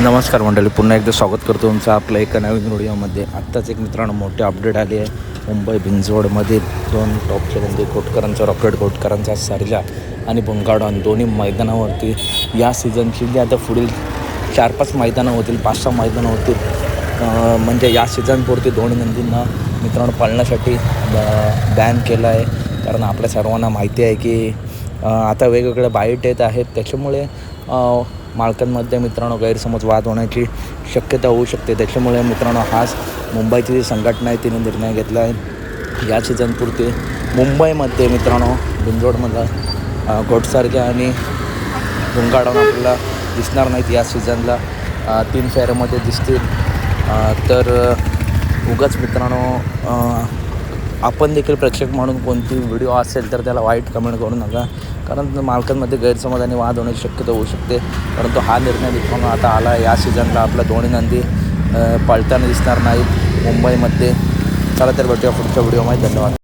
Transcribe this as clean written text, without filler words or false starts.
नमस्कार मंडळी, पुन्हा एकदा स्वागत करतो तुमचं आपल्या एका नवीन व्हिडिओमध्ये. आत्ताच एक मित्रांनो मोठी अपडेट आली आहे. मुंबई भिंजवडमध्ये दोन टॉपचे म्हणजे कोटकरांचा रॉकेट, कोटकरांचा सर्जा आणि बुंगाडॉन दोन्ही मैदानावरती या सीझनची जी आता पुढील 4-5 मैदानं होतील, 5-6 मैदानं होतील, म्हणजे या सीझनपुरती दोन्ही नंदींना मित्रांनो पाळण्यासाठी बॅन केलं आहे. कारण आपल्या सर्वांना माहिती आहे की आता वेगवेगळे बाईट येत आहेत, त्याच्यामुळे मालकांमध्ये मित्रांनो गैरसमज वाद होण्याची शक्यता होऊ शकते. त्याच्यामुळे मित्रांनो हाच मुंबईची जी संघटना आहे तिने निर्णय घेतला आहे या सीझनपुरती मुंबईमध्ये मित्रांनो भिंजवडमधला कोटसारख्या आणि बुंगाडॉन आपल्याला दिसणार नाहीत या सीझनला. 3 फेऱ्यामध्ये दिसतील. तर उगाच मित्रांनो आपण देखील प्रेक्षक म्हणून कोणती व्हिडिओ असेल तर त्याला वाईट कमेंट करू नका, कारण मालकांमध्ये गैरसमज आणि वाद होण्याची शक्यता होऊ शकते. परंतु हा निर्णय मित्रांनो आता आला. या सीझनला आपल्या दोन्ही नंदी पळताना दिसणार नाहीत मुंबईमध्ये. चला तर भेटूया पुढच्या व्हिडिओमध्ये. धन्यवाद.